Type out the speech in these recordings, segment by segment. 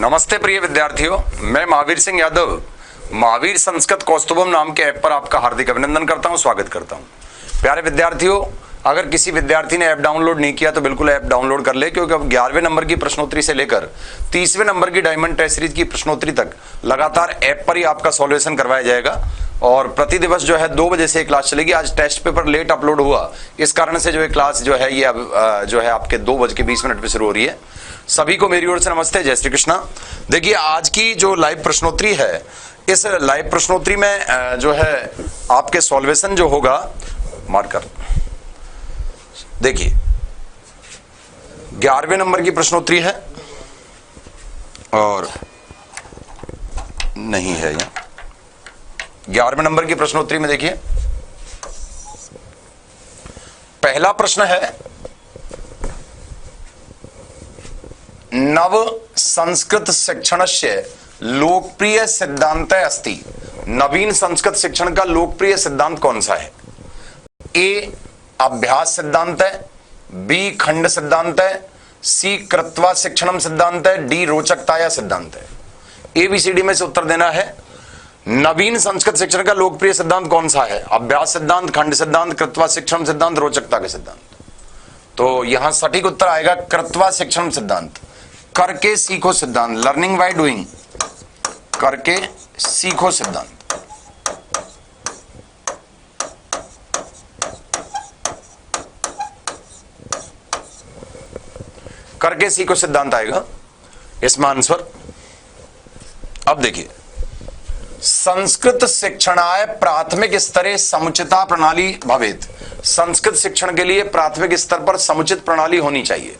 नमस्ते प्रिय विद्यार्थियों, मैं महावीर सिंह यादव महावीर संस्कृत कौस्तुभम नाम के ऐप पर आपका हार्दिक अभिनंदन करता हूं, स्वागत करता हूं। प्यारे विद्यार्थियों, अगर किसी विद्यार्थी ने ऐप डाउनलोड नहीं किया तो बिल्कुल ऐप डाउनलोड कर ले, क्योंकि अब 11वें नंबर की प्रश्नोत्तरी से लेकर 30वें नंबर की डायमंड टेस्ट सीरीज की प्रश्नोत्तरी तक लगातार ऐप पर ही आपका सॉल्यूशन करवाया जाएगा। और प्रति दिवस जो है 2 बजे से क्लास चलेगी। आज टेस्ट पेपर लेट अपलोड हुआ, इस कारण से जो है क्लास जो है ये अब जो है आपके 2:20 पे शुरू हो रही है। सभी को मेरी ओर से नमस्ते, जय श्री कृष्णा। देखिए, आज की जो लाइव प्रश्नोत्तरी है, इस लाइव प्रश्नोत्तरी में जो है आपके सॉल्वेशन जो होगा, मार्कर देखिए 11वें नंबर की प्रश्नोत्तरी है और नहीं है यहां 11वें नंबर की प्रश्नोत्तरी में देखिए पहला प्रश्न है, नव संस्कृत शिक्षणस्य लोकप्रिय सिद्धांत अस्ति। नवीन संस्कृत शिक्षण का लोकप्रिय सिद्धांत कौन सा है? ए अभ्यास सिद्धांत है, बी खंड सिद्धांत है, सी कृत्वा शिक्षणम सिद्धांत है, डी रोचकताया सिद्धांत है। एबीसीडी में से उत्तर देना है। नवीन संस्कृत शिक्षण का लोकप्रिय सिद्धांत कौन सा है? अभ्यास सिद्धांत, खंड सिद्धांत, कृत्वा शिक्षण सिद्धांत, रोचकता के सिद्धांत। तो यहां सटीक उत्तर आएगा कृत्वा शिक्षण सिद्धांत, करके सीखो सिद्धांत, लर्निंग बाय डूइंग, करके सीखो सिद्धांत। करके सीखो सिद्धांत आएगा इसमें आंसर। अब देखिए, संस्कृत शिक्षणाय प्राथमिक स्तरे समुचिता प्रणाली भवेत। संस्कृत शिक्षण के लिए प्राथमिक स्तर पर समुचित प्रणाली होनी चाहिए।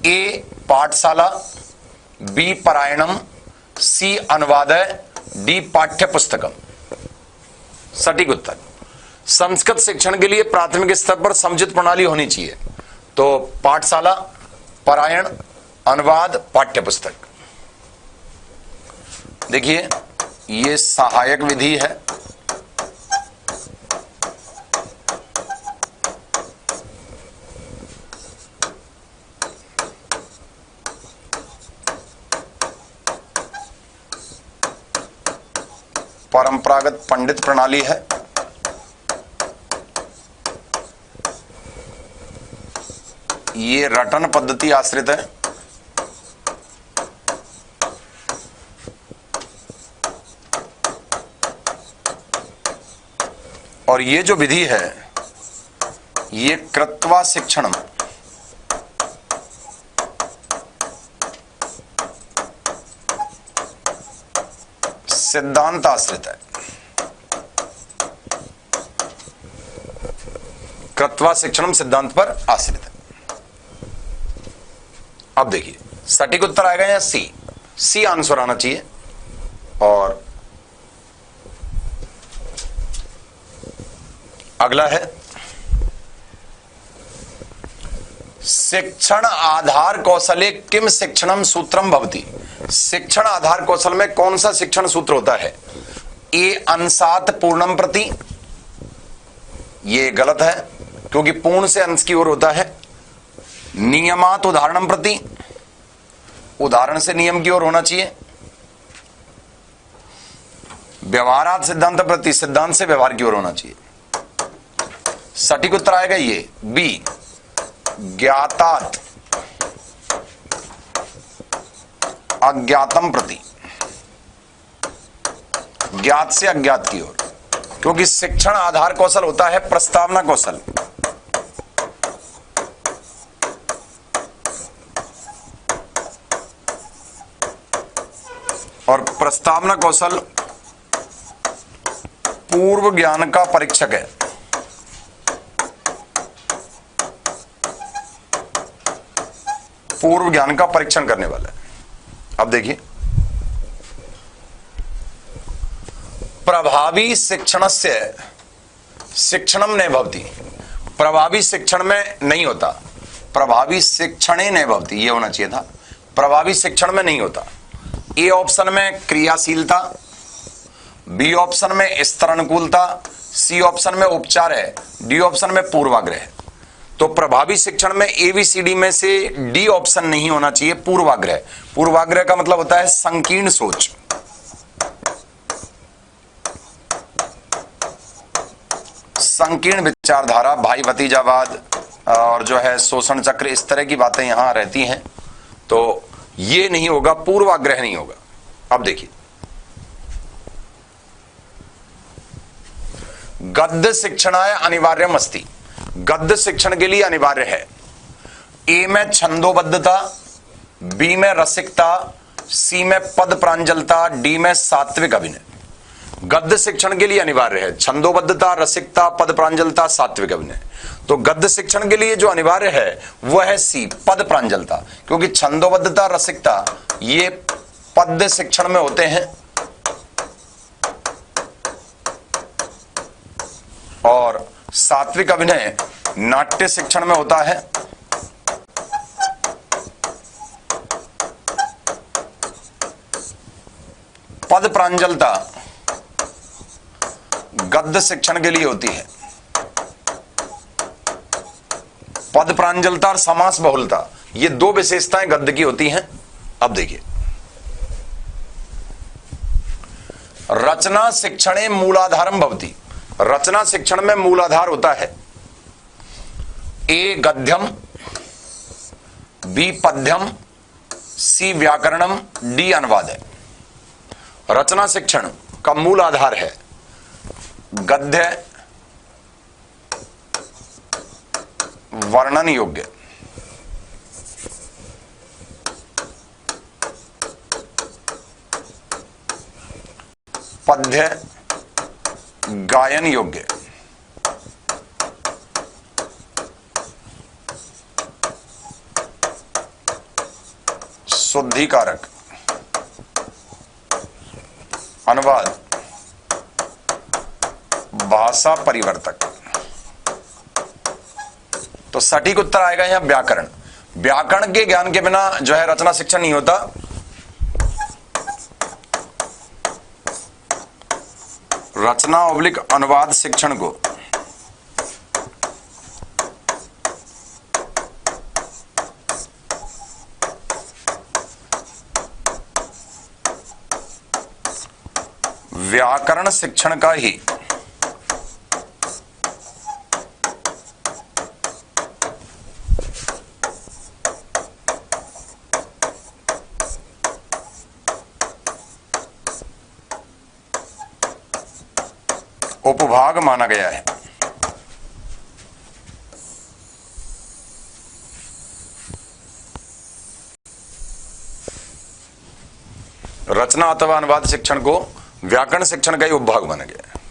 ए पाठशाला, बी पारायणम, सी अनुवादय, डी पाठ्य पुस्तकम। सटीक उत्तर, संस्कृत शिक्षण के लिए प्राथमिक स्तर पर समुचित प्रणाली होनी चाहिए। तो पाठशाला, पारायण, अनुवाद, पाठ्य पुस्तक। देखिए, ये सहायक विधि है। परंपरागत पंडित प्रणाली है। ये रटन पद्धति आश्रित है। और ये जो विधि है, ये कृत्वा शिक्षणम, सिद्धांत आश्रित है। कृत्वा शिक्षणम सिद्धांत पर आश्रित है। अब देखिए, सटीक उत्तर आएगा या सी आंसर आना चाहिए। और अगला है, शिक्षण आधार कौशले किम शिक्षणम सूत्रम भवति। शिक्षण आधार कौशल में कौन सा शिक्षण सूत्र होता है? ए अंशात पूर्णम प्रति, ये गलत है क्योंकि पूर्ण से अंश की ओर होता है। नियमात उदाहरणम प्रति, उदाहरण से नियम की ओर होना चाहिए। व्यवहारात सिद्धांत प्रति, सिद्धांत से व्यवहार की ओर होना चाहिए। सटीक उत्तर आएगा ये बी ज्ञातात अज्ञातम प्रति, ज्ञात से अज्ञात की ओर। क्योंकि शिक्षण आधार कौशल होता है प्रस्तावना कौशल, और प्रस्तावना कौशल पूर्व ज्ञान का परीक्षक है। पूर्व ज्ञान का परीक्षण करने वाला है। अब देखिए, प्रभावी शिक्षणस्य शिक्षणम न भवति। प्रभावी शिक्षण में नहीं होता, प्रभावी शिक्षणे न भवति, ये होना चाहिए था। प्रभावी शिक्षण में नहीं होता। ए ऑप्शन में क्रियाशीलता, बी ऑप्शन में स्तर अनुकूलता, सी ऑप्शन में उपचार है, डी ऑप्शन में पूर्वाग्रह है। तो प्रभावी शिक्षण में एबीसीडी में से डी ऑप्शन नहीं होना चाहिए, पूर्वाग्रह। पूर्वाग्रह का मतलब होता है संकीर्ण सोच। संकीर्ण विचारधारा, भाई भतीजावाद और जो है शोषण चक्र, इस तरह की बातें यहां रहती हैं, तो ये नहीं होगा, पूर्वाग्रह नहीं होगा। अब देखिए, गद्य शिक्षणाय अनिवार्यम अस्ति, गद्य शिक्षण के लिए अनिवार्य है। ए में छंदोबद्धता, बी में रसिकता, सी में पद प्रांजलता, डी में सात्विक अभिनय। गद्य शिक्षण के लिए अनिवार्य है छंदोबद्धता, रसिकता, पद प्रांजलता, सात्विक अभिनय। तो गद्य शिक्षण के लिए जो अनिवार्य है वह है सी, पद प्रांजलता, क्योंकि छंदोबद्धता, रसिकता ये पद्य शिक्षण में होते हैं और सात्विक अभिनय नाट्य शिक्षण में होता है। पद प्रांजलता गद्य शिक्षण के लिए होती है। पद प्रांजलता और समास बहुलता ये दो विशेषताएं गद्य की होती हैं। अब देखिए, रचना शिक्षणे मूलाधारम भवति, रचना शिक्षण में मूलाधार होता है ए गद्यम, बी पद्यम, सी व्याकरणम, डी अनुवाद है। रचना शिक्षण का मूल आधार है गद्य, वर्णन योग्य, पद्य गायन योग्य, शुद्धिकारक, अनुवाद, भाषा परिवर्तक। तो सटीक उत्तर आएगा यहां व्याकरण। व्याकरण के ज्ञान के बिना जो है रचना शिक्षण नहीं होता। रचना ऑब्लिक अनुवाद शिक्षण को व्याकरण शिक्षण का ही उपभाग माना गया है। रचना अथवा अनुवाद शिक्षण को व्याकरण शिक्षण का ही उपभाग माना गया है।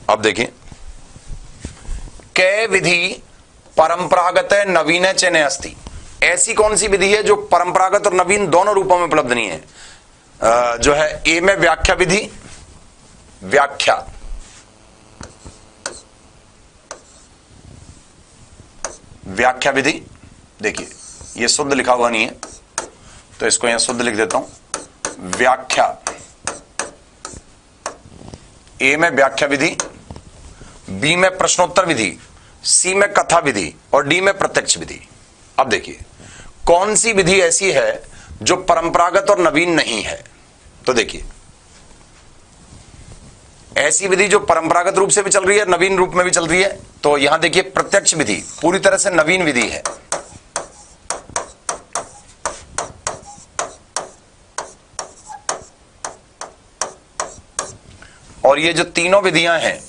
अब देखिए, कै विधि परंपरागत नवीन चेने अस्ति, ऐसी कौन सी विधि है जो परंपरागत और नवीन दोनों रूपों में उपलब्ध नहीं है। जो है ए में व्याख्या विधि, व्याख्या, व्याख्या विधि। देखिए ये शुद्ध लिखा हुआ नहीं है तो इसको यहां शुद्ध लिख देता हूं, व्याख्या। ए में व्याख्या विधि, बी में प्रश्नोत्तर विधि, सी में कथा विधि और डी में प्रत्यक्ष विधि। अब देखिए कौन सी विधि ऐसी है जो परंपरागत और नवीन नहीं है। तो देखिए ऐसी विधि जो परंपरागत रूप से भी चल रही है, नवीन रूप में भी चल रही है। तो यहां देखिए प्रत्यक्ष विधि पूरी तरह से नवीन विधि है। और ये जो तीनों विधियां हैं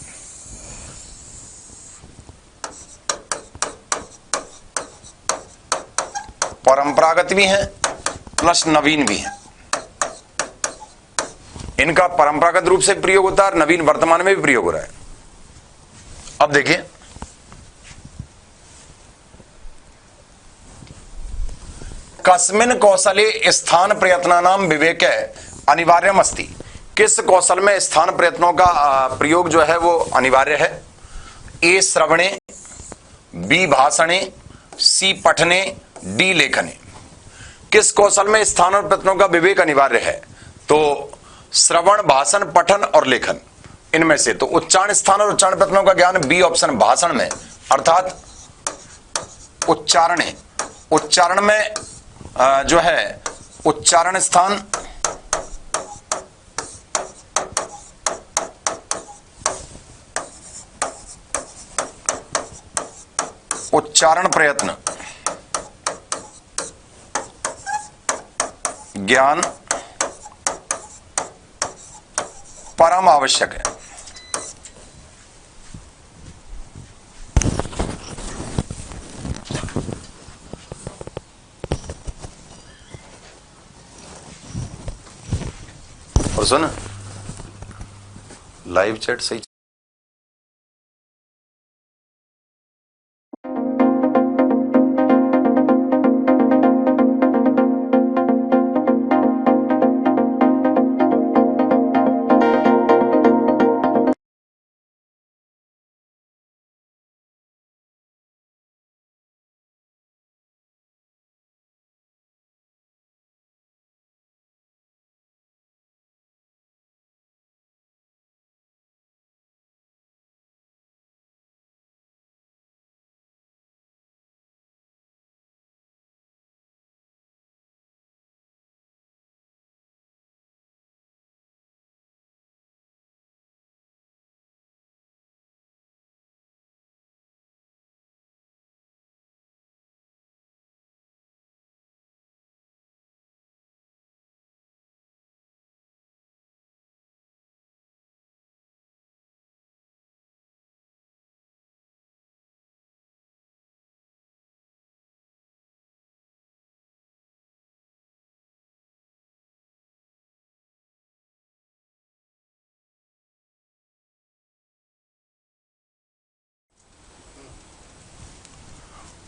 परंपरागत भी हैं प्लस नवीन भी हैं। इनका परंपरागत रूप से प्रयोग होता है और नवीन वर्तमान में भी प्रयोग हो रहा है। अब देखिए कस्मिन् कौशले स्थान प्रयत्नानां विवेक अनिवार्यम अस्ति, किस कौशल में स्थान प्रयत्नों का प्रयोग जो है वो अनिवार्य है। ए श्रवणे, बी भाषणे, सी पठने, डी लेखने। किस कौशल में स्थान और प्रयत्नों का विवेक अनिवार्य है। तो श्रवण, भाषण, पठन और लेखन, इनमें से तो उच्चारण स्थान और उच्चारण प्रयत्नों का ज्ञान बी ऑप्शन भाषण में, अर्थात उच्चारणे, उच्चारण में जो है उच्चारण स्थान, उच्चारण प्रयत्न, ज्ञान परम आवश्यक है। और सुन, लाइव चैट सही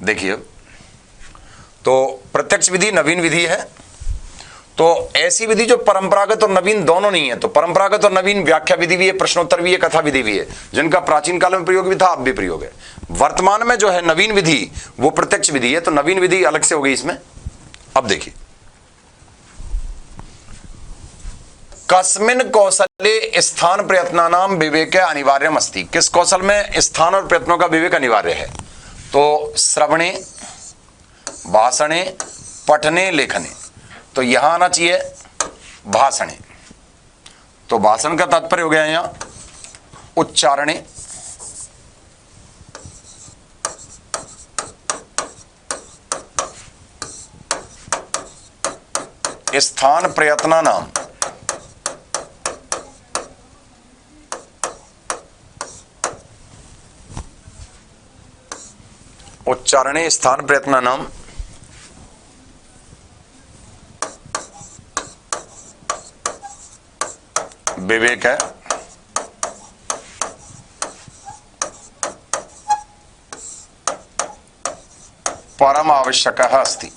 देखिए। तो प्रत्यक्ष विधि नवीन विधि है, तो ऐसी विधि जो परंपरागत और नवीन दोनों नहीं है। तो परंपरागत और नवीन व्याख्या विधि भी है, प्रश्नोत्तर भी है, कथा विधि भी है, जिनका प्राचीन काल में प्रयोग भी था, अब भी प्रयोग है। वर्तमान में जो है नवीन विधि वो प्रत्यक्ष विधि है, तो नवीन विधि अलग से हो गई इसमें। अब देखिए, कस्मिन् कौशले स्थान प्रयत्नानाम विवेक अनिवार्यम अस्ति। किस कौशल में स्थान और प्रयत्नों का विवेक अनिवार्य है? तो श्रवणे, भाषणे, पठने, लेखने। तो यहां आना चाहिए भाषणे। तो भाषण का तात्पर्य हो गया यहां उच्चारणे, स्थान प्रयत्नानाम उच्चारणे स्थान प्रयत्नानाम विवेक है परम आवश्यक अस्ति।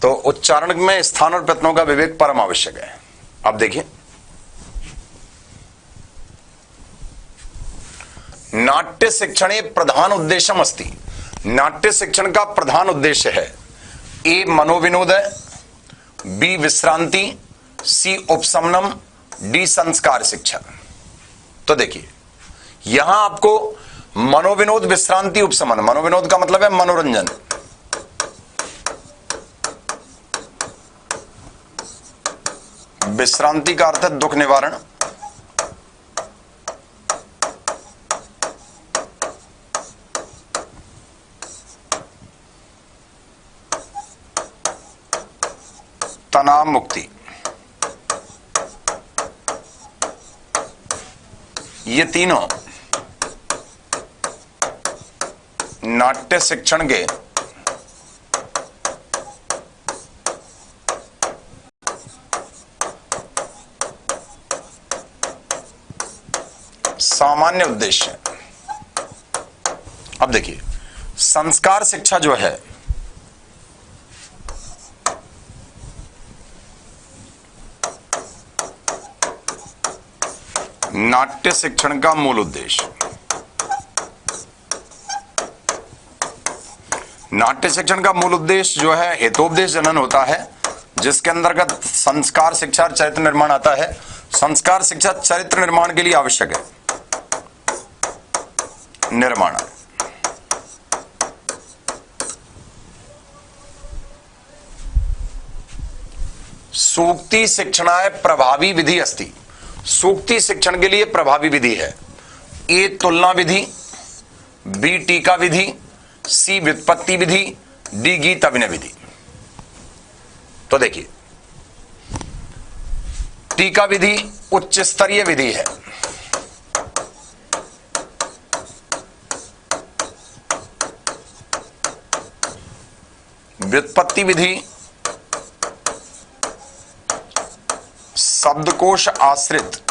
तो उच्चारण में स्थान और प्रयत्नों का विवेक परम आवश्यक है। अब देखिए, नाट्य शिक्षणे प्रधान उद्देश्यम अस्ति। नाट्य शिक्षण का प्रधान उद्देश्य है ए मनोविनोद, बी विश्रांति, सी उपशमनम, डी संस्कार शिक्षा। तो देखिए, यहां आपको मनोविनोद, विश्रांति, उपशमन। मनोविनोद का मतलब है मनोरंजन, विश्रांति का अर्थ है दुख निवारण, तनाव मुक्ति। ये तीनों नाट्य शिक्षण के सामान्य उद्देश्य है। अब देखिए, संस्कार शिक्षा जो है नाट्य शिक्षण का मूल उद्देश्य। नाट्य शिक्षण का मूल उद्देश्य जो है हेतोपदेश जनन होता है, जिसके अंतर्गत संस्कार शिक्षा और चरित्र निर्माण आता है। संस्कार शिक्षा चरित्र निर्माण के लिए आवश्यक है। निर्माण। सूक्ति शिक्षणाय प्रभावी विधि अस्ति। सूक्ति शिक्षण के लिए प्रभावी विधि है ए तुलना विधि, बी टीका विधि, सी व्युत्पत्ति विधि, डी गीत अभिनय विधि। तो देखिए, टीका विधि उच्च स्तरीय विधि है, व्युत्पत्ति विधि शब्दकोश आश्रित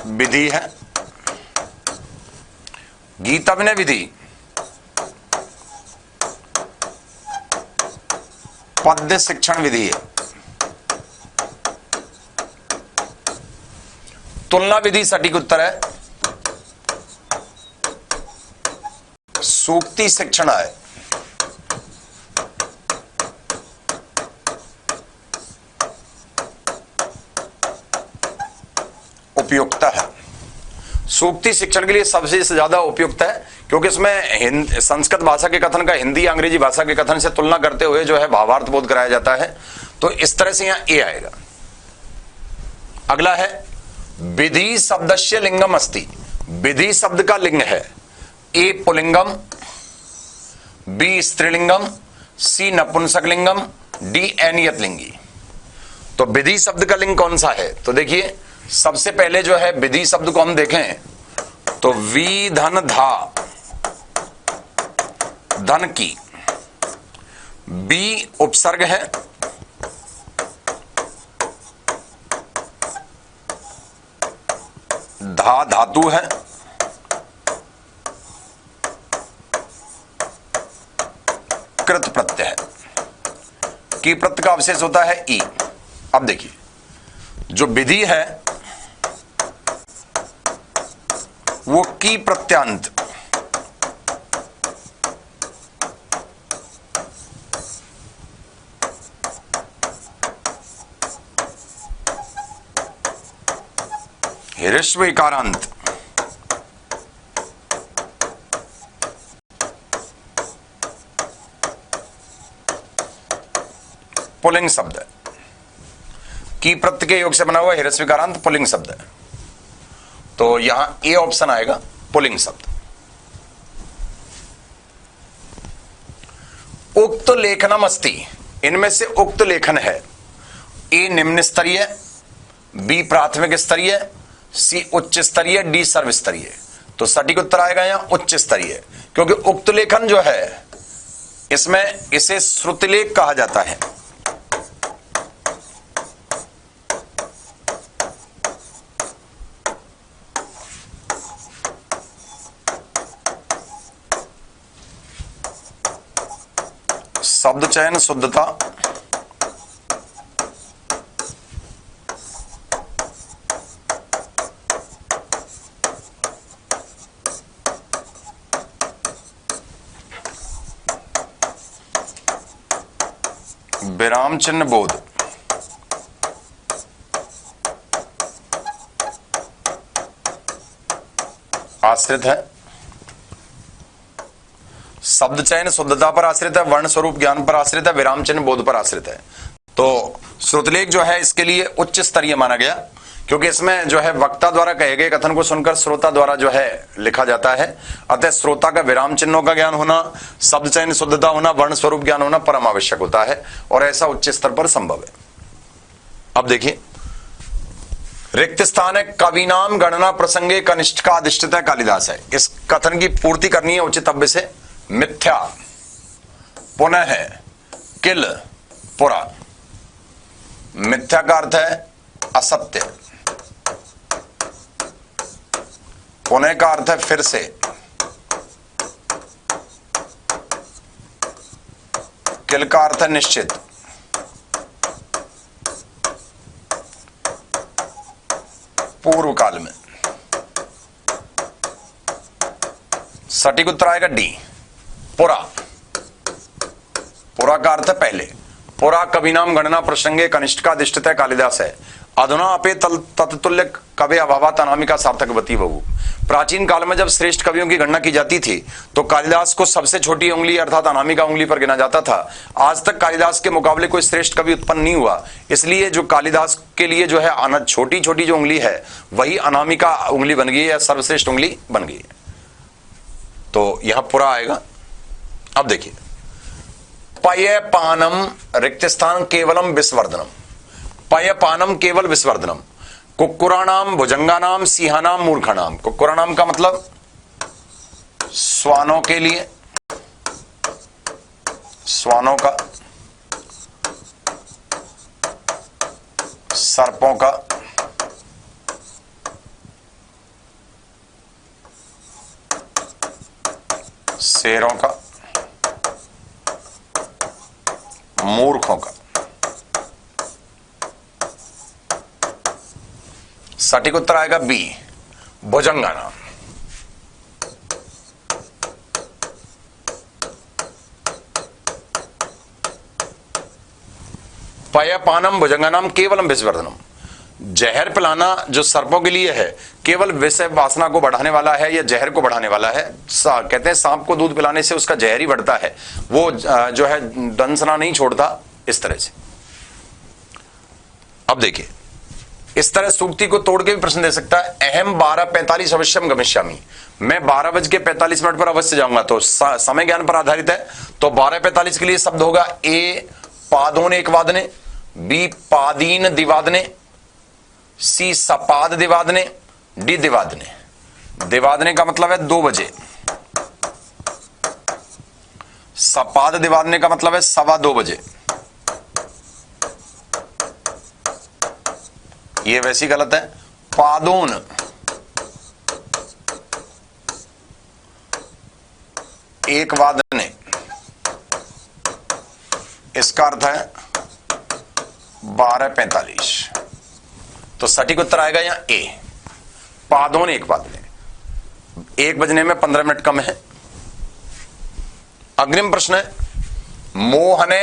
विधि है, गीत अभिनय विधि पद्य शिक्षण विधि है, तुलना विधि सटीक उत्तर है, सूक्ति शिक्षण है, उपयुक्त है। सूक्ति शिक्षण के लिए सबसे ज्यादा उपयुक्त है क्योंकि इसमें संस्कृत भाषा के कथन का हिंदी अंग्रेजी भाषा के कथन से तुलना करते हुए जो है भावार्थ बोध कराया जाता है। तो इस तरह से यहां ए आएगा। अगला है विधि शब्दस्य लिंगम अस्ति। विधि शब्द का लिंग है ए पुल्लिंगम, बी स्त्रीलिंगम, सी नपुंसक लिंगम, डी अनियत लिंगी। तो विधि शब्द का लिंग कौन सा है? तो देखिए, सबसे पहले जो है विधि शब्द को हम देखें तो वी धन धा, धन की, बी उपसर्ग है, धा धातु है, कृत प्रत्यय है, की प्रत्यय का अवशेष होता है ई। अब देखिए, जो विधि है वो की प्रत्यांत ह्रस्व इकारांत पुल्लिंग शब्द है, की प्रत्यय के योग से बना हुआ ह्रस्व इकारांत पुल्लिंग शब्द है। तो यहां ए ऑप्शन आएगा, पुल्लिंग शब्द। उक्त लेखनम अस्ति। इनमें से उक्त लेखन है ए निम्न स्तरीय, बी प्राथमिक स्तरीय, सी उच्च स्तरीय, डी सर्व स्तरीय। तो सटीक उत्तर आएगा यहां उच्च स्तरीय, क्योंकि उक्त लेखन जो है इसमें इसे श्रुतिलेख कहा जाता है। शब्द चयन शुद्धता, विराम चिन्ह बोध, आश्रित है। शब्द चयन शुद्धता पर आश्रित है, वर्ण स्वरूप ज्ञान पर आश्रित है, विराम चिन्ह बोध पर आश्रित है। तो श्रुतिलेख जो है इसके लिए उच्च स्तरीय माना गया, क्योंकि इसमें जो है वक्ता द्वारा कहे गए कथन को सुनकर श्रोता द्वारा जो है लिखा जाता है। अतः श्रोता का विराम चिन्हों का ज्ञान होना, शब्द चयन शुद्धता होना, वर्ण स्वरूप ज्ञान होना परम आवश्यक होता है, और ऐसा उच्च स्तर पर संभव है। अब देखिए, रिक्त स्थान है कविनाम गणना प्रसंगे कनिष्ठ का अधिष्ठित है कालिदास है। इस कथन की पूर्ति करनी है उचितव्य से। मिथ्या, पुनः है, किल, पुरा। मिथ्या का अर्थ है असत्य, पुनः का अर्थ है फिर से, किल का अर्थ है निश्चित, पूर्व काल में। सटीक उत्तर आएगा डी, पुरा। पुरा का अर्थ है पहले। पुरा कविनाम गणना प्रसंगे कनिष्ठ का अधिष्ठित है कालिदास है। अधुना अपे तत्तुल्य कवे अभावात अनामिका सार्थकवती बहु। प्राचीन काल में जब श्रेष्ठ कवियों की गणना की जाती थी तो कालिदास को सबसे छोटी उंगली अर्थात अनामिका उंगली पर गिना जाता था। आज तक कालिदास के मुकाबले कोई श्रेष्ठ कवि उत्पन्न नहीं हुआ, इसलिए जो कालिदास के लिए जो है छोटी छोटी जो उंगली है वही अनामिका उंगली बन गई या सर्वश्रेष्ठ उंगली बन गई। तो यहां पूरा आएगा। अब देखिए, पयपानम रिक्त स्थान केवलम विस्वर्धनम, पयपानम केवल विस्वर्धनम, कुक्कुराणाम भुजंगानाम सिंहानाम मूर्खानाम। कुक्कुराणाम का मतलब श्वानों के लिए, श्वानों का, सर्पों का, शेरों का, मूर्खों का। सटीक उत्तर आएगा बी, भुजंगानाम। पयपानम भुजंगानाम केवलम विस्वर्धनम, जहर पिलाना जो सर्पों के लिए है केवल विषय वासना को बढ़ाने वाला है या जहर को बढ़ाने वाला है। कहते हैं सांप को दूध पिलाने से उसका जहर ही बढ़ता है, वो जो है दंसना नहीं छोड़ता, इस तरह से। अब देखिए, इस तरह सूक्ति को तोड़ के भी प्रश्न दे सकता है। अहम 12:45 अवश्यम गमिष्यामि, मैं 12:45 पर अवश्य जाऊंगा। तो समय ज्ञान पर आधारित है, तो 12:45 के लिए शब्द होगा ए पादोन एक वादने, बी पादीन दिवादने, सी सपाद दिवादने, डी दिवादने। दिवादने का मतलब है 2 बजे, सपाद दिवादने का मतलब है 2:15 बजे। ये वैसी गलत है। पादोन एक वादने, इसका अर्थ है 12:45। तो सटीक उत्तर आएगा यहां ए, पादोन एक वादने। 1 बजने में 15 मिनट कम है। अग्रिम प्रश्न है, मोहने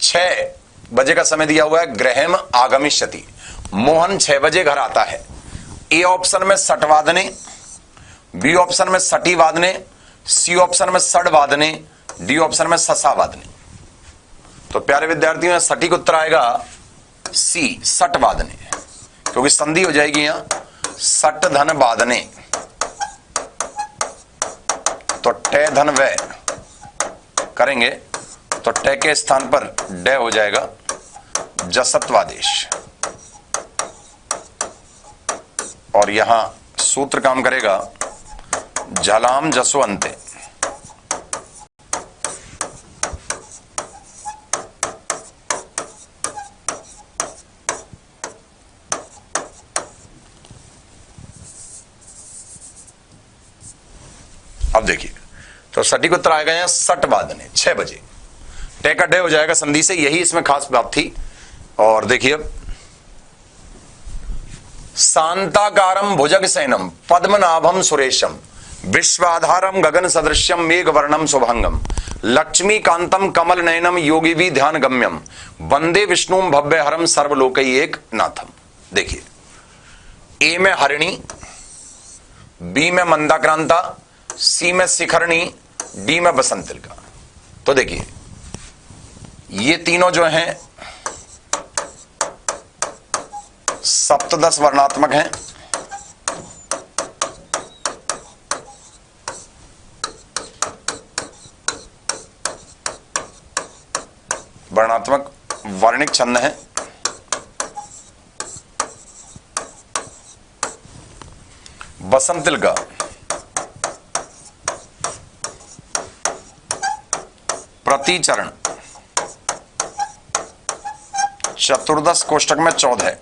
6 बजे का समय दिया हुआ है, ग्रहम आगमिष्यति। मोहन 6 बजे घर आता है। ए ऑप्शन में सट वादने, बी ऑप्शन में सटी वादने, सी ऑप्शन में सड़ वादने, डी ऑप्शन में ससा वादने। तो प्यारे विद्यार्थियों, सटीक उत्तर आएगा सी, सट वादने, क्योंकि संधि हो जाएगी यहां सट धन वादने। तो टे धन व करेंगे तो टे के स्थान पर डे हो जाएगा, जसत्वादेश। और यहां सूत्र काम करेगा झलाम जसवंते। अब देखिए, तो सटीक उत्तर आएगा यहां सट वादने, 6 बजे। टे का डे हो जाएगा संधि से, यही इसमें खास बात थी। और देखिए, शांताकारम भुजग सैनम पद्मनाभम सुरेशम विश्वाधारम गगन सदृश्यम मेघ वर्णम शुभंगम लक्ष्मीकांतम कमल नयनम योगी भी ध्यान गम्यम वंदे विष्णुम भव्य हरम सर्वलोकई एक नाथम। देखिए, ए में हरिणी, बी में मंदाक्रांता, सी में शिखरणी, डी में बसंतिलका। तो देखिए, ये तीनों जो हैं सप्तदश वर्णात्मक हैं। वर्णात्मक वर्णिक छंद हैं। बसंतिलका प्रतिचरण चतुर्दश कोष्टक में 14 है।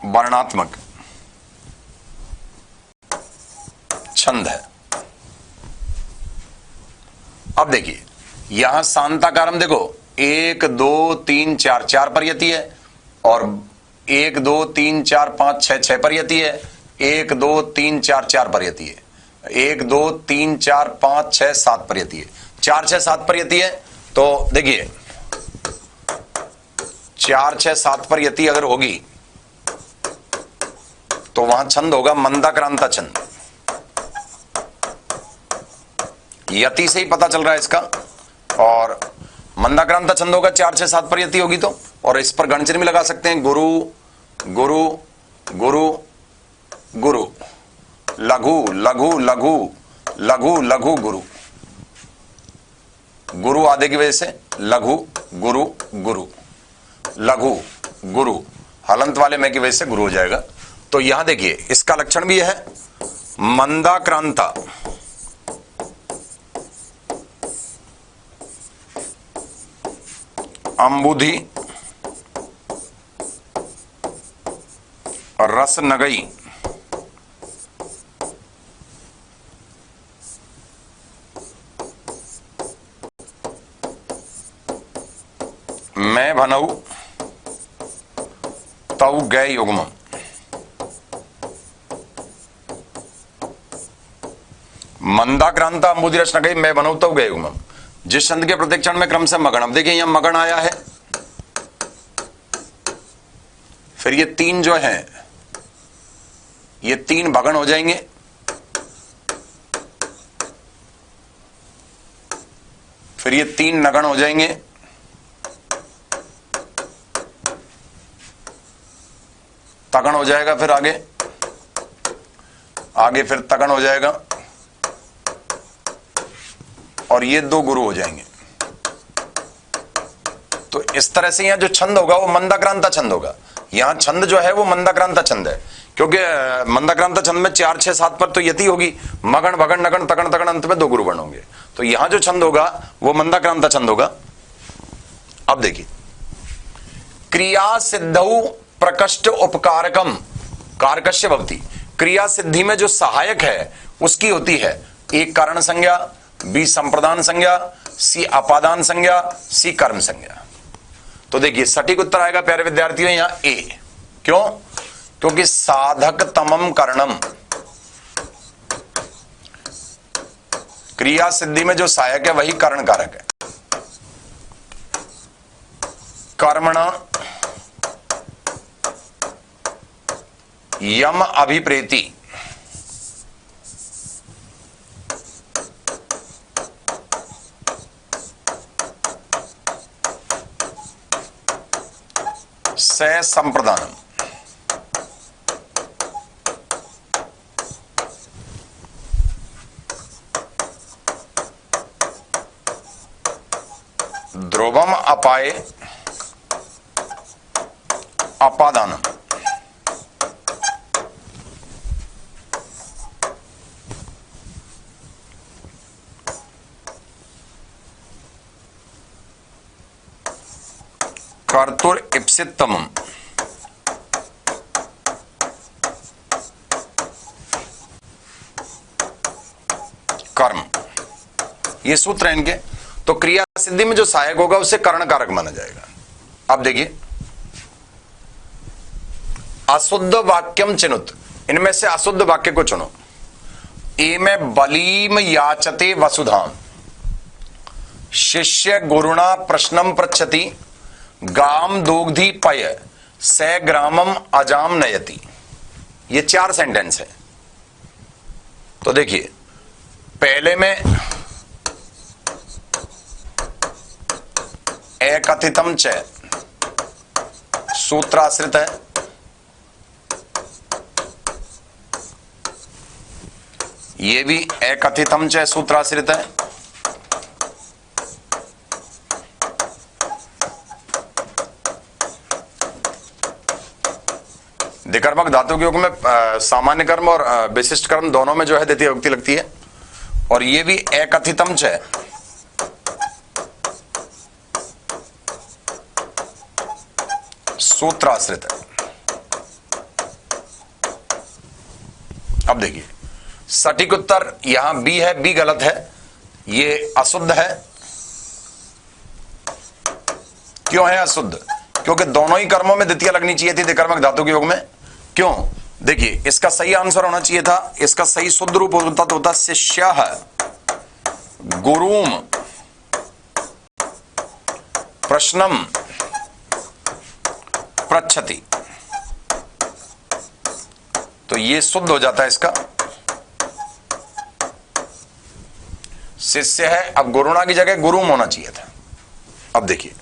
वर्णात्मक छंद है। अब देखिए, यहां शांताकारम देखो 1 2 3 4 4 पर यति है, और 1 2 3 4 5 6 6 पर यति है, 1 2 3 4 4 पर यति है, 1 2 3 4 5 6 7 पर यति है, 4 6 7 पर यति है। तो देखिए, 4 6 7 पर यति अगर होगी तो वहां छंद होगा मंदाक्रांता छंद। यति से ही पता चल रहा है इसका। और मंदाक्रांता छंद होगा 4 6 7 पर यति होगी तो, और इस पर गणचिन्ह भी लगा सकते हैं, गुरु गुरु गुरु गुरु, लघु लघु लघु लघु लघु गुरु, गुरु आदि की वजह से लघु गुरु गुरु, लघु गुरु, हलंत वाले में की वजह से गुरु हो जाएगा। तो यहां देखिए इसका लक्षण भी है मंदाक्रांता, अंबुधि, रस नगई, मैं भनऊ तऊ गए युग्म। मंदाक्रांता अंबुधि रस नगई मैं बनऊ तऊ गए युग्म, जिस छंद के प्रत्येक क्षण में क्रम से मगन। अब देखिए यहां मगन आया है, फिर ये 3 जो है ये 3 भगन हो जाएंगे, फिर ये 3 नगन हो जाएंगे, तगन हो जाएगा, फिर आगे आगे फिर तगन हो जाएगा, और ये 2 गुरु हो जाएंगे। तो इस तरह से यहां जो छंद होगा वो मंदाक्रांता छंद होगा। यहां छंद जो है वो मंदाक्रांता छंद है, क्योंकि मंदाक्रांता छंद में 4 6 7 पर तो यति होगी, मगन भगन नगन तगन तगन अंत में 2 गुरु वर्ण होंगे। तो यहां जो छंद होगा वो मंदाक्रांता छंद होगा। अब देखिए क्रिया सिद्धौ प्रकष्ट उपकारकम कारकस्य भवति, क्रिया सिद्धि में जो सहायक है उसकी होती है एक कारण संज्ञा, बी संप्रदान संज्ञा, सी अपादान संज्ञा, सी कर्म संज्ञा। तो देखिए सटीक उत्तर आएगा प्यारे विद्यार्थियों यहां ए। क्यों? क्योंकि साधक तमम कर्णम, क्रिया सिद्धि में जो सहायक है वही कर्ण कारक है। कर्मणा यम अभिप्रेति, से संप्रदानम, ध्रुवम अपाये अपादानम। कर्तुर इप्सितमम, कर्म, ये सूत्र है इनके। तो क्रिया सिद्धि में जो सहायक होगा उसे कर्ण कारक माना जाएगा। अब देखिए अशुद्ध वाक्यम चिनुत, इनमें से अशुद्ध वाक्य को चुनो। ए में बलीम याचते वसुधाम, शिष्य गुरुणा प्रश्नम पृच्छति, गाम दोग्धि पय से ग्रामम अजाम नयति। ये 4 सेंटेंस है। तो देखिए पहले में एकथितम च सूत्राश्रित है, ये भी एकथितम च सूत्राश्रित है, द्विकर्मक धातु के योग में सामान्य कर्म और विशिष्ट कर्म दोनों में जो है द्वितीय विभक्ति लगती है, और ये भी एकथितम च सूत्राश्रित है। अब देखिए सटीक उत्तर यहां बी है, बी गलत है, ये अशुद्ध है। क्यों है अशुद्ध? क्योंकि दोनों ही कर्मों में द्वितीय लगनी चाहिए थी द्विकर्मक धातु के योग में। क्यों? देखिए इसका सही आंसर होना चाहिए था, इसका सही शुद्ध रूप होता तो होता शिष्यः गुरुम प्रश्नम पृच्छति, तो ये शुद्ध हो जाता है इसका। शिष्य है, अब गुरुणा की जगह गुरुम होना चाहिए था। अब देखिए,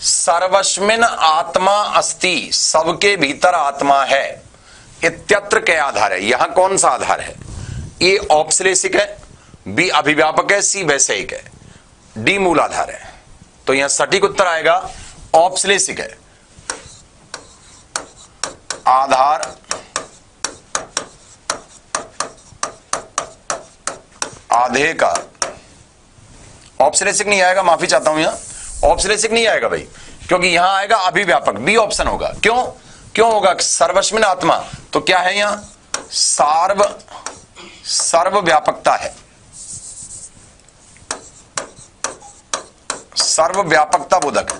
सर्वस्मिन आत्मा अस्ति, सबके भीतर आत्मा है, इत्यत्र क्या आधार है, यहां कौन सा आधार है? ए औपश्लेषिक है, बी अभिव्यापक है, सी वैषयिक है, डी मूल आधार है। तो यहां सटीक उत्तर आएगा औपश्लेषिक है। आधार आधे का, औपश्लेषिक नहीं आएगा, माफी चाहता हूं, यहां औपश्लेषिक नहीं आएगा भाई, क्योंकि यहां आएगा अभिव्यापक, बी ऑप्शन होगा। क्यों होगा? सर्वस्मिन आत्मा, तो क्या है यहां? सर्वव्यापकता है, सर्वव्यापकता बोधक है,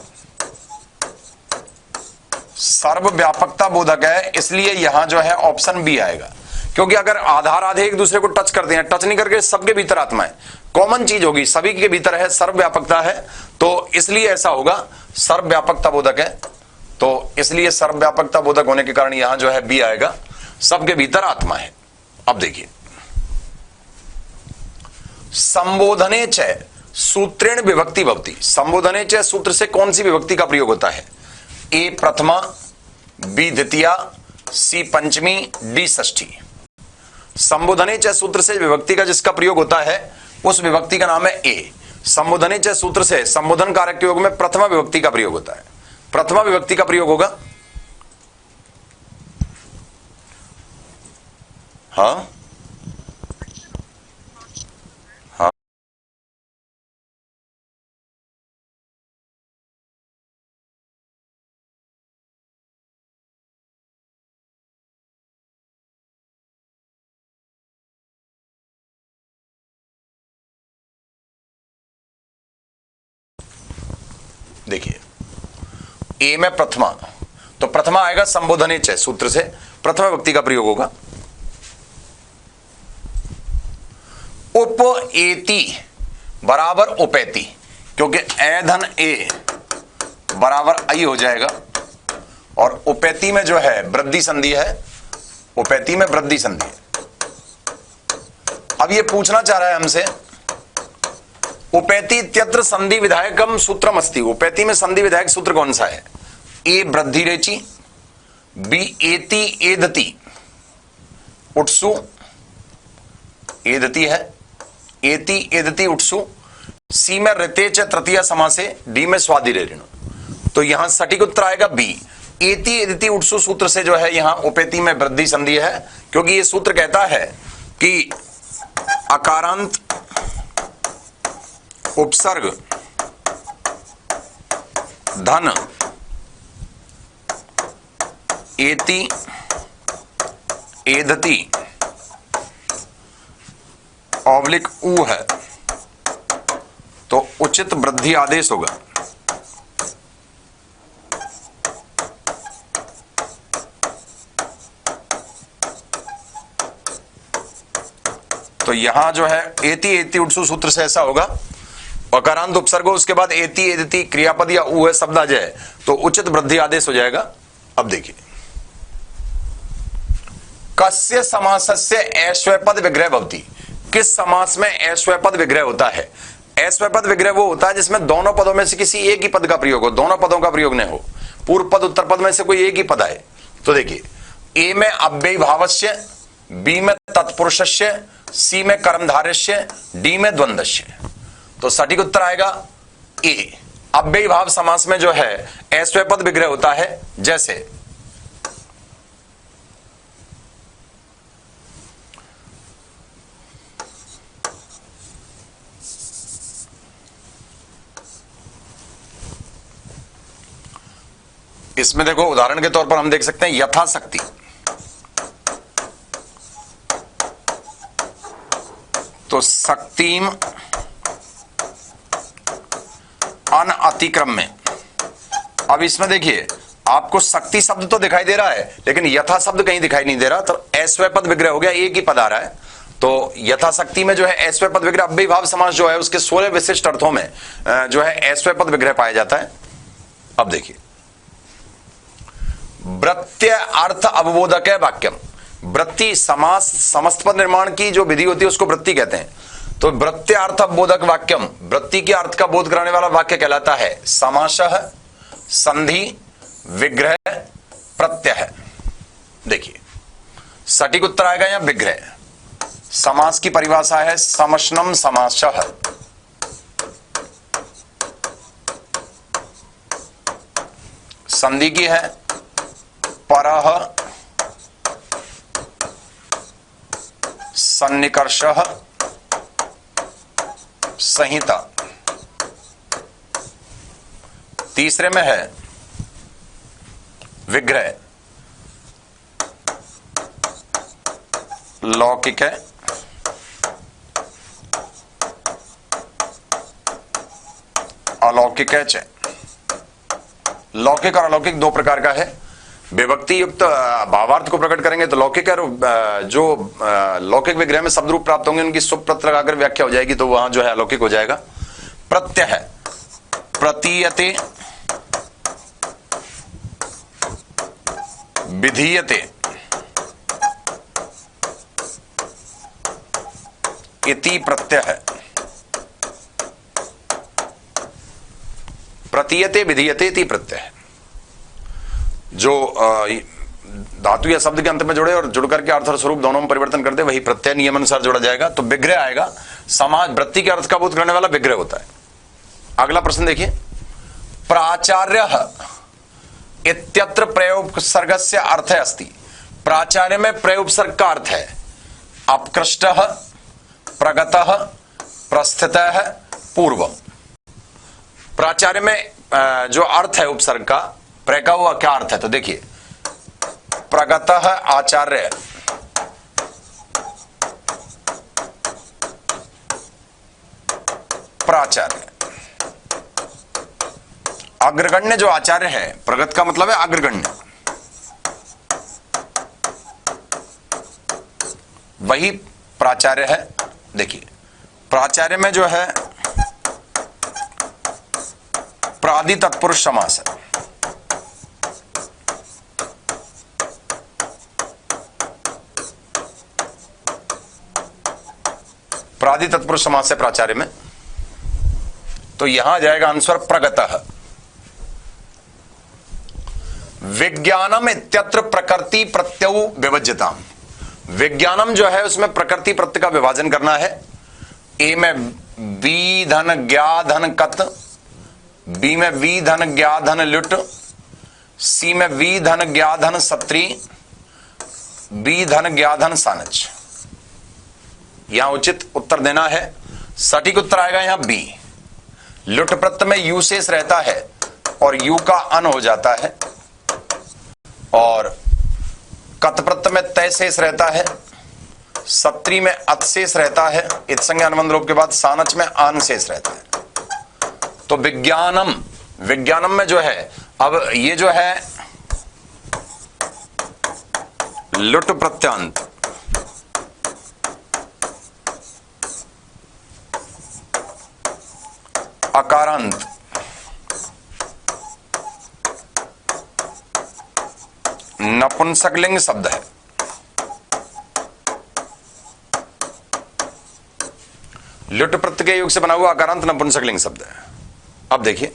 सर्वव्यापकता बोधक है, इसलिए यहां जो है ऑप्शन बी आएगा। क्योंकि अगर आधार आधे एक दूसरे को टच करते हैं, टच नहीं करके सबके भीतर आत्मा है, कॉमन चीज होगी, सभी के भीतर है, सर्वव्यापकता है, तो इसलिए ऐसा होगा, सर्वव्यापकता बोधक है, तो इसलिए सर्वव्यापकता बोधक होने के कारण यहां जो है बी आएगा, सबके भीतर आत्मा है। अब देखिए, संबोधने च सूत्रेण विभक्ति भवति, संबोधने च सूत्र से कौन सी विभक्ति का प्रयोग होता है? ए प्रथमा, बी द्वितीया, सी पंचमी, डी षष्ठी। संबोधने च सूत्र से विभक्ति का जिसका प्रयोग होता है उस विभक्ति का नाम है ए। संबोधने च सूत्र से संबोधन कारक के योग में प्रथमा विभक्ति का प्रयोग होता है, प्रथमा विभक्ति का प्रयोग होगा। हाँ हाँ, देखिए ए में प्रथमा, तो प्रथमा आएगा संबोधने च सूत्र से, प्रथमा विभक्ति का प्रयोग होगा। उपएति बराबर उपैति, क्योंकि ए धन ए बराबर आई हो जाएगा, और उपैति में जो है वृद्धि संधि है, उपैति में वृद्धि संधि है। अब ये पूछना चाह रहा है हमसे, उपैति इत्यत्र संधि विधायकम सूत्रम अस्ति, उपैति में संधि विधायक सूत्र कौन सा है? ए वृद्धि रेचि, बी एति एदति उट्सु, एदति है, एति एदति उट्सु, सी में ऋते च तृतीया समासे, डी में स्वादि ऋण। तो यहां सटीक उत्तर आएगा बी, एति एदति उट्सु सूत्र से जो है यहां उपैति में वृद्धि संधि है, क्योंकि यह सूत्र कहता है कि अकारांत उपसर्ग धन एति एदति ऑब्लिक उ है, तो उचित वृद्धि आदेश होगा। तो यहां जो है एति एति उट्सु सूत्र से ऐसा होगा, अकारांत उपसर्ग हो, उसके बाद एति एदति क्रियापद या उ है शब्द आ जाए तो उचित वृद्धि आदेश हो जाएगा। अब देखिए, कस्य समासस्य ऐश्वपद विग्रह भवति, किस समास में ऐश्वपद विग्रह होता है? ऐश्वपद विग्रह वो होता है जिसमें दोनों पदों में से किसी एक ही पद का प्रयोग हो, दोनों पदों का प्रयोग नहीं हो, पूर्व पद उत्तर पद में से कोई एक ही पद आए। तो देखिए, ए में अव्ययी भावस्य, बी में तत्पुरुषस्य, सी में कर्मधारस्य, डी में द्वंद्वस्य। तो सटीक उत्तर आएगा ए। अव्ययी भाव समास में जो है ऐश्वपद विग्रह होता है, जैसे इसमें देखो, उदाहरण के तौर पर हम देख सकते हैं यथाशक्ति, तो शक्तिम अन अतिक्रम में। अब इसमें देखिए, आपको शक्ति शब्द तो दिखाई दे रहा है लेकिन यथा शब्द कहीं दिखाई नहीं दे रहा, तो ऐश्वपद विग्रह हो गया, एक ही पद आ रहा है। तो यथाशक्ति में जो है ऐश्वपद विग्रह, अव्ययी भाव समास जो है उसके 16 विशिष्ट अर्थों में जो है ऐश्वपद विग्रह पाया जाता है। अब देखिए, वृत्त्य अर्थ अवबोधक है वाक्यम। वृत्ति समास समस्त पद निर्माण की जो विधि होती है उसको वृत्ति कहते हैं। तो वृत्त्य अर्थ अवबोधक वाक्यम, वृत्ति के अर्थ का बोध कराने वाला वाक्य कहलाता है समासः, संधि, विग्रह, प्रत्यय। देखिए सटीक उत्तर आएगा यहां विग्रह। समास की परिभाषा है समशनम समासः। संधि की है परः सन्निकर्षः संहिता। तीसरे में है विग्रह, लौकिक है, अलौकिक है। लौकिक और अलौकिक दो प्रकार का है। विभक्ति युक्त भावार्थ को प्रकट करेंगे तो लौकिक है, और जो लौकिक विग्रह में शब्द रूप प्राप्त होंगे उनकी सुप्रत लगाकर व्याख्या हो जाएगी तो वहां जो है अलौकिक हो जाएगा। प्रत्यय है प्रतीयते, विधीयते, इति प्रत्यय है। प्रतीयते विधीयते इति प्रत्यय है। जो धातु या शब्द के अंत में जुड़े और जुड़ करके अर्थ और स्वरूप दोनों में परिवर्तन करते वही प्रत्यय नियम अनुसार जोड़ा जाएगा। तो विग्रह आएगा। समाज वृत्ति के अर्थ का बोध करने वाला विग्रह होता है। अगला प्रश्न देखिए, प्राचार्यः इत्यत्र प्रयोपसर्गस्य अर्थः अस्ति। प्राचार्य में प्रयोपसर्ग का अर्थ है अपकृष्टः, प्रगतः, प्रस्थितः, पूर्वम। प्राचार्य में जो अर्थ है उपसर्ग का, प्रय का हुआ क्या अर्थ है? तो देखिए, प्रगतः आचार्य, प्राचार्य। अग्रगण्य जो आचार्य है, प्रगत का मतलब है अग्रगण्य, वही प्राचार्य है। देखिए प्राचार्य में जो है प्रादि तत्पुरुष समास है। प्रादि तत्पुरुष समास है प्राचार्य में, तो यहां जाएगा आंसर प्रगतः। विज्ञानम इत्यत्र प्रकृति प्रत्यय विभज्यताम। विज्ञानम जो है उसमें प्रकृति प्रत्यय का विभाजन करना है। ए में वी धन ज्ञा धन कत, बी में वी धन ज्ञा धन लुट, सी में वी धन ज्ञा धन सत्री, बी धन ज्ञा धन सानच। यहां उचित उत्तर देना है। सटीक उत्तर आएगा यहां बी। लुट प्रत्यय में यू शेष रहता है और यू का अन हो जाता है, और कत प्रत्यय में तय शेष रहता है, सत्री में अत शेष रहता है, इत संज्ञा अनुबंध लोप के बाद सानच में आन शेष रहता है। तो विज्ञानम, विज्ञानम में जो है, अब ये जो है लुट प्रत्यांत, अकारांत, नपुंसकलिंग शब्द है। लुट प्रत्यय के योग से बना हुआ अकारांत नपुंसकलिंग शब्द है। अब देखिए,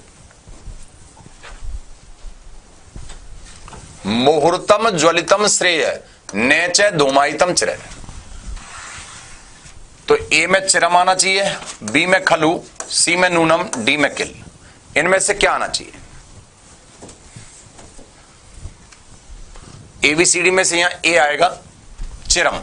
मुहूर्तम ज्वलितम श्रेय नैच धूमायितम चिर। तो ए में चिरम आना चाहिए, बी में खलु, सी में नूनम, डी में किल। इनमें से क्या आना चाहिए? एबीसीडी में से यहां ए आएगा चिरम।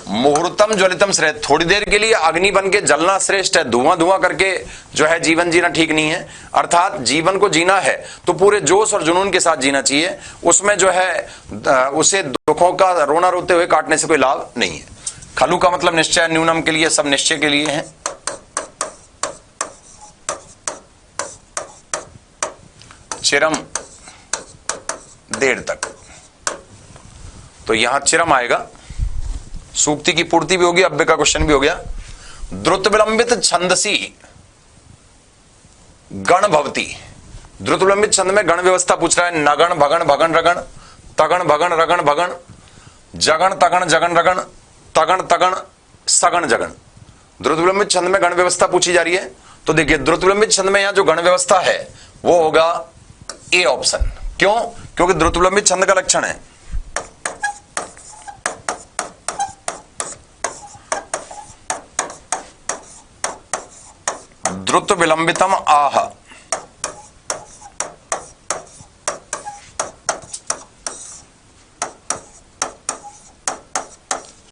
मुहूर्तम ज्वलितम श्रेष्ठ, थोड़ी देर के लिए अग्नि बन के जलना श्रेष्ठ है। धुआं धुआं करके जो है जीवन जीना ठीक नहीं है। अर्थात जीवन को जीना है तो पूरे जोश और जुनून के साथ जीना चाहिए। उसमें जो है उसे दुखों का रोना रोते हुए काटने से कोई लाभ नहीं है। खलु का मतलब निश्चय, न्यूनम के लिए, सब निश्चय के लिए है। चिरम देर तक, तो यहां चिरम आएगा। सूक्ति की पूर्ति भी होगी, अव्यय का क्वेश्चन भी हो गया। द्रुत विलंबित छंदसी गण भवती। द्रुत विलंबित छंद में गण व्यवस्था पूछ रहा है। नगण भगण भगन रगण, तगण भगन रगण भगन, जगण तगण जगन रगण, तगण तगण सगण जगन। द्रुत विलंबित छंद में गण व्यवस्था पूछी जा रही है। तो देखिए द्रुत विलंबित छंद में यहां जो गण व्यवस्था है वो होगा ए ऑप्शन। क्यों? क्योंकि द्रुत विलंबित छंद का लक्षण है द्रुत विलंबितम आह।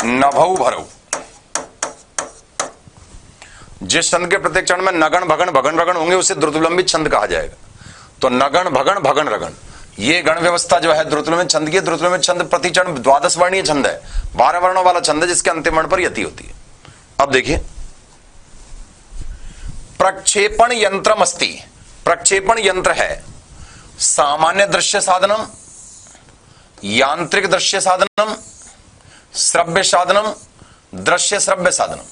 नभौ भरौ। जिस छंद के प्रत्येक चरण में नगण भगन भगन रगण होंगे उसे द्रुत विलंबित छंद कहा जाएगा। तो नगण भगन भगन रगण ये गण व्यवस्था जो है द्रुत विलंबित छंद की। द्रुत विलंबित छंद प्रति चरण 12 वर्णीय छंद है, 12 वर्णों वाला छंद है जिसके अंतिम वर्ण पर यति होती है। अब देखिए प्रक्षेपण यंत्रम अस्ति। प्रक्षेपण यंत्र है सामान्य दृश्य साधनम, यांत्रिक दृश्य साधनम, श्रव्य साधनम, दृश्य श्रव्य साधनम।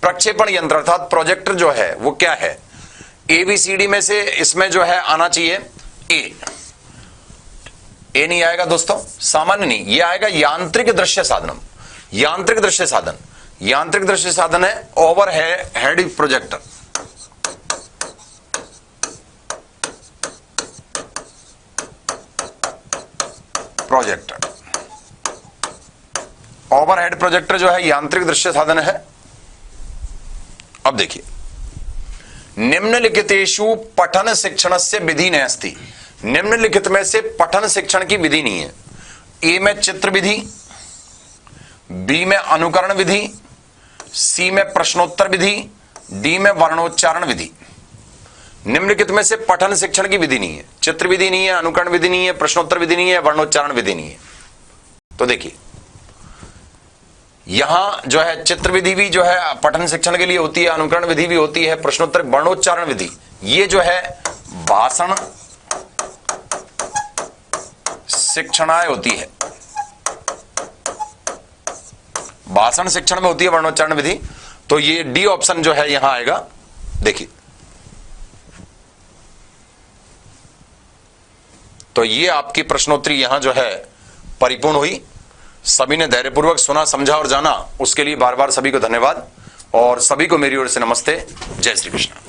प्रक्षेपण यंत्र अर्थात प्रोजेक्टर जो है वो क्या है? एबीसीडी में से इसमें जो है आना चाहिए ए नहीं आएगा दोस्तों, सामान्य नहीं, ये आएगा यांत्रिक दृश्य साधनम। यांत्रिक दृश्य साधन, यांत्रिक दृश्य साधन है over head projector. Projector overhead projector जो है यांत्रिक दृश्य साधन है। अब देखिए निम्नलिखितेषु पठन शिक्षणस्य विधि नास्ति। निम्नलिखित में से पठन शिक्षण की विधि नहीं है। ए में चित्र विधि, बी में अनुकरण विधि, सी में प्रश्नोत्तर विधि, डी में वर्णोच्चारण विधि। निम्नलिखित में से पठन शिक्षण की विधि नहीं है। चित्र विधि नहीं है, अनुकरण विधि नहीं है, प्रश्नोत्तर विधि नहीं है, वर्णोच्चारण विधि नहीं है। तो देखिए यहां जो है चित्र विधि भी जो है पठन शिक्षण के लिए होती है, अनुकरण विधि भी होती है, प्रश्नोत्तर वर्णोच्चारण विधि ये जो है भाषण शिक्षणाएं होती है। भाषण शिक्षण में होती है वर्णोच्चारण विधि। तो ये डी ऑप्शन जो है यहां आएगा। देखिए तो ये आपकी प्रश्नोत्तरी यहां जो है परिपूर्ण हुई। सभी ने धैर्यपूर्वक सुना, समझा और जाना, उसके लिए बार बार सभी को धन्यवाद और सभी को मेरी ओर से नमस्ते। जय श्री कृष्ण।